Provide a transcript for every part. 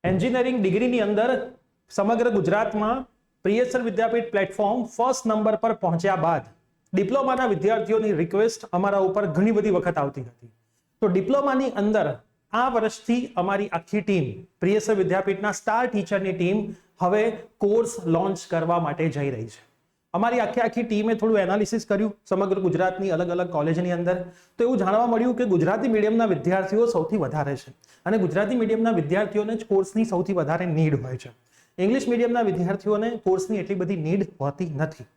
Engineering ડિગ્રીની અંદર સમગ્ર ગુજરાતમાં પ્રિયસર વિદ્યાપીઠ પ્લેટફોર્મ ફર્સ્ટ નંબર પર પહોંચ્યા બાદ ડિપ્લોમાના વિદ્યાર્થીઓની રિક્વેસ્ટ અમારા ઉપર ઘણી બધી વખત આવતી હતી. તો ડિપ્લોમાની અંદર આ વર્ષથી અમારી આખી ટીમ પ્રિયસર વિદ્યાપીઠના સ્ટાર ટીચરની ટીમ હવે કોર્સ લોન્ચ કરવા માટે જઈ રહી છે. અમારી આખી ટીમે થોડું એનાલિસિસ કર્યું સમગ્ર ગુજરાતની અલગ અલગ કોલેજની અંદર. તો એવું જાણવા મળ્યું કે ગુજરાતી મીડિયમના વિદ્યાર્થીઓ સૌથી વધારે છે અને ગુજરાતી મીડિયમના વિદ્યાર્થીઓને જ કોર્સની સૌથી વધારે નીડ હોય છે. ઇંગ્લિશ મીડિયમના વિદ્યાર્થીઓને કોર્સની એટલી બધી નીડ હોતી નથી.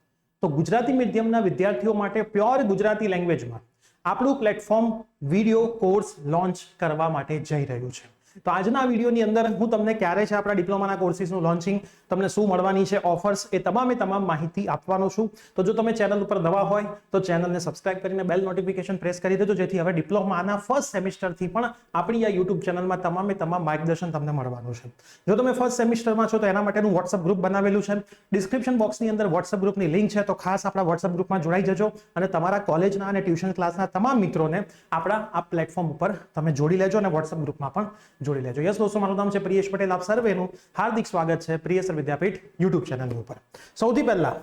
તો ગુજરાતી મીડિયમના વિદ્યાર્થીઓ માટે પ્યોર ગુજરાતી લેંગ્વેજમાં આપણું પ્લેટફોર્મ વિડીયો કોર્સ લોન્ચ કરવા માટે જઈ રહ્યું છે. તો આજના વિડીયોની અંદર હું તમને ક્યારે છે આપણા ડિપ્લોમાના કોર્સિસનું લોન્ચિંગ, તમને શું મળવાની છે ઓફર્સ, એ તમામ માહિતી આપવાનો છું. તો જો તમે ચેનલ ઉપર નવા હોય તો ચેનલને સબસ્ક્રાઇબ કરીને બેલ નોટિફિકેશન પ્રેસ કરી દેજો, જેથી હવે ડિપ્લોમાના ફર્સ્ટ સેમિસ્ટરથી પણ આપણી આ યુટ્યુબ ચેનલમાં તમામ માર્ગદર્શન તમને મળવાનું છે. જો તમે ફર્સ્ટ સેમિસ્ટરમાં છો તો એના માટેનું વોટ્સઅપ ગ્રુપ બનાવેલું છે. ડિસ્ક્રિપ્શન બોક્સની અંદર વોટ્સઅપ ગ્રુપની લિંક છે, તો ખાસ આપણા વોટ્સઅપ ગ્રુપમાં જોડાઈ જજો અને તમારા કોલેજના અને ટ્યુશન ક્લાસના તમામ મિત્રોને આપણા આ પ્લેટફોર્મ ઉપર તમે જોડી લેજો અને વોટ્સઅપ ગ્રુપમાં પણ જોડી લેજો. યસ દોસ્તો, મારું નામ છે પ્રિયેશ પટેલ. આપ સર્વેનું હાર્દિક સ્વાગત છે પ્રિયસર વિદ્યાપીઠ યુટ્યુબ ચેનલની ઉપર. સૌથી પહેલા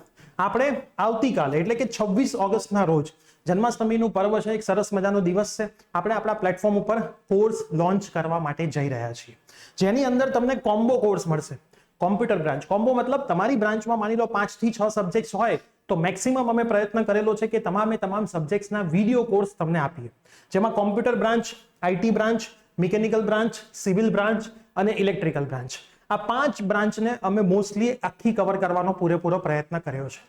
આપણે આવતીકાલે એટલે કે 26 ઓગસ્ટના રોજ જન્માષ્ટમીનું પર્વ છે, એક સરસ મજાનો દિવસ છે. આપણે આપણા પ્લેટફોર્મ ઉપર કોર્સ લોન્ચ કરવા માટે જઈ રહ્યા છીએ, જેની અંદર તમને કોમ્બો કોર્સ મળશે. કોમ્પ્યુટર બ્રાન્ચ કોમ્બો મતલબ તમારી બ્રાન્ચમાં માની લો 5 થી 6 સબ્જેક્ટ્સ હોય તો મેક્સિમમ અમે પ્રયત્ન કરેલો છે કે તમામ સબ્જેક્ટ્સના વિડીયો કોર્સ તમને આપીએ, જેમાં computer branch, IT branch, mechanical branch, civil branch અને ઇલેક્ટ્રિકલ બ્રાન્ચ, આ 5 બ્રાન્ચને અમે મોસ્ટલી આખી કવર કરવાનો પૂરેપૂરો પ્રયત્ન કર્યો છે.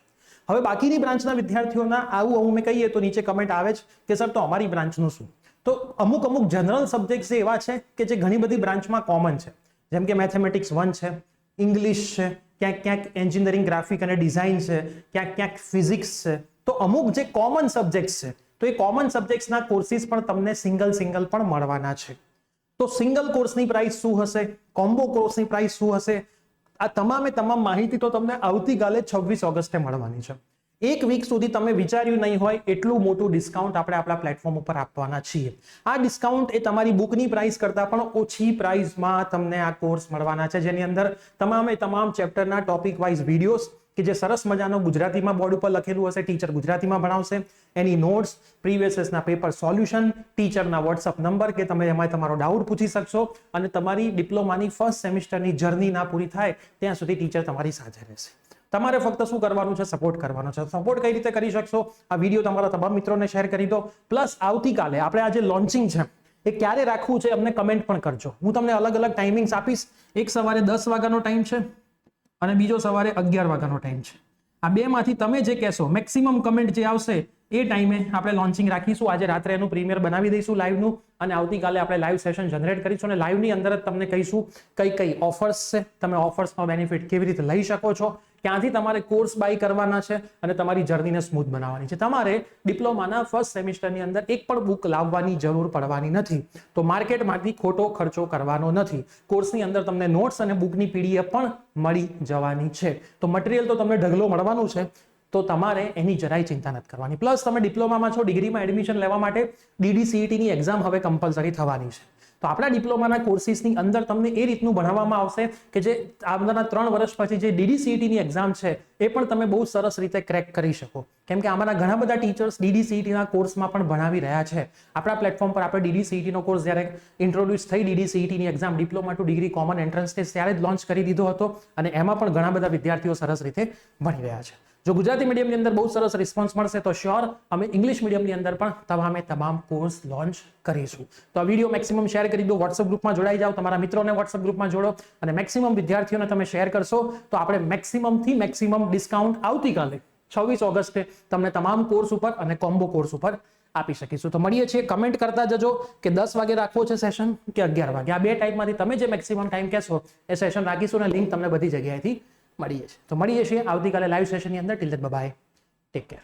હવે બાકીની બ્રાન્ચના વિદ્યાર્થીઓના આવું મેં કહીએ તો નીચે કમેન્ટ આવે છે કે સર તો અમારી બ્રાન્ચનું શું? તો અમુક જનરલ સબ્જેક્ટ્સ એવા છે કે જે ઘણી બધી બ્રાન્ચમાં કોમન છે, જેમ કે મેથેમેટિક્સ 1 છે, ઇંગ્લિશ છે, ક્યાંક એન્જિનિયરિંગ ગ્રાફિક અને ડિઝાઇન છે, ક્યાંક ફિઝિક્સ છે. તો અમુક જે કોમન સબ્જેક્ટ્સ છે તો એ કોમન સબ્જેક્ટ્સના કોર્સિસ પણ તમને સિંગલ પણ મળવાના છે. તો સિંગલ કોર્સની પ્રાઇસ શું હશે, કોમ્બો કોર્સની પ્રાઇસ શું હશે, આ તમામ માહિતી તો તમને આવતીકાલે 26 ઓગસ્ટે મળવાની છે. એક વીક સુધી તમે વિચાર્યું નહીં હોય એટલું મોટું ડિસ્કાઉન્ટ આપણે આપણા પ્લેટફોર્મ ઉપર આપવાના છીએ. આ ડિસ્કાઉન્ટ એ તમારી બુકની પ્રાઇસ કરતા પણ ઓછી પ્રાઇસમાં તમને આ કોર્સ મળવાના છે, જેની અંદર તમામ ચેપ્ટરના ટોપિક વાઇઝ વિડીયોઝ કે જે સરસ મજાનો ગુજરાતીમાં બોર્ડ ઉપર લખેલું હશે, ટીચર ગુજરાતીમાં ભણાવશે, એની નોટ્સ, પ્રીવિયસ ના પેપર સોલ્યુશન, ટીચરના વોટ્સઅપ નંબર કે તમે એમાં તમારો ડાઉટ પૂછી શકશો અને તમારી ડિપ્લોમાની ફર્સ્ટ સેમિસ્ટરની જર્ની ના પૂરી થાય ત્યાં સુધી ટીચર તમારી સાથે રહેશે. તમારે ફક્ત શું કરવાનું છે, સપોર્ટ કરવાનો છે. સપોર્ટ કઈ રીતે કરી શકશો? આ વિડીયો તમારા તમામ મિત્રોને શેર કરી દો. પ્લસ આવતીકાલે આપણે આ જે લોન્ચિંગ છે એ ક્યારે રાખવું છે અમને કમેન્ટ પણ કરજો. હું તમને અલગ ટાઈમિંગ્સ આપીશ. એક સવારે 10 વાગ્યાનો ટાઈમ છે અને બીજો સવારે 11 વાગ્યાનો ટાઈમ છે. આ બેમાંથી તમે જે કહેશો, મેક્સિમમ કમેન્ટ જે આવશે એ ટાઈમે આપણે લોન્ચિંગ રાખીશું. આજે રાત્રે એનું પ્રીમિયર બનાવી દઈશું લાઈવનું અને આવતીકાલે આપણે લાઈવ સેશન જનરેટ કરીશું અને લાઈવની અંદર જ તમને કહીશું કઈ ઓફર્સ છે, તમે ઓફર્સનો બેનિફિટ કેવી રીતે લઈ શકો છો, ક્યાંથી તમારે કોર્સ બાય કરવાના છે અને તમારી જર્નીને સ્મૂથ બનાવવાની છે. તમારે ડિપ્લોમાના ફર્સ્ટ સેમિસ્ટરની અંદર એક પણ બુક લાવવાની જરૂર પડવાની નથી, તો માર્કેટમાંથી ખોટો ખર્ચો કરવાનો નથી. કોર્સની અંદર તમને નોટ્સ અને બુકની પીડીએફ પણ મળી જવાની છે. તો મટીરિયલ તો તમને ઢગલો મળવાનું છે, તો તમારે એની જરાય ચિંતા નથી કરવાની. પ્લસ તમે ડિપ્લોમામાં છો, ડિગ્રીમાં એડમિશન લેવા માટે DDCETની એક્ઝામ હવે કમ્પલસરી થવાની છે. તો આપણા ડિપ્લોમાના કોર્સિસની અંદર તમને એ રીતનું ભણાવવામાં આવશે કે જે આવનારા 3 વર્ષ પછી જે DDCETની એક્ઝામ છે એ પણ તમે બહુ સરસ રીતે ક્રેક કરી શકો. કેમ કે અમારા ઘણા બધા ટીચર્સ DDCETના કોર્સમાં પણ ભણાવી રહ્યા છે. આપણા પ્લેટફોર્મ પર આપણે DDCETનો કોર્સ જ્યારે ઇન્ટ્રોડ્યુસ થઈ, DDCETની exam diploma to degree common entrance test ત્યારે જ લોન્ચ કરી દીધો હતો અને એમાં પણ ઘણા બધા વિદ્યાર્થીઓ સરસ રીતે ભણી રહ્યા છે. જો ગુજરાતી મીડિયમની અંદર બહુ સરસ રિસ્પોન્સ મળશે તો શ્યોર અમે ઇંગ્લિશ મીડિયમની અંદર પણ તમામ કોર્સ લોન્ચ કરીશું. તો આ વિડીયો મેક્સિમમ શેર કરી દો, વોટ્સઅપ ગ્રુપમાં જોડાઈ જાઓ, તમારા મિત્રોને વોટ્સઅપ ગ્રુપમાં જોડો અને મેક્સિમમ વિદ્યાર્થીઓને તમે શેર કરશો તો આપણે મેક્સિમમ ડિસ્કાઉન્ટ આવતીકાલે 26 ઓગસ્ટે તમને તમામ કોર્સ ઉપર અને કોમ્બો કોર્સ ઉપર આપી શકીશું. તો મળીએ છીએ. કમેન્ટ કરતા જજો કે 10 વાગે રાખવો છે સેશન કે 11 વાગે. આ બે ટાઈમમાંથી તમે જે મેક્સિમમ ટાઈમ કહેશો એ સેશન રાખીશું અને લિંક તમને બધી જગ્યાએથી મળીએ છીએ. તો મળીએ છીએ આવતીકાલે લાઈવ સેશનની અંદર. Till then by, take care.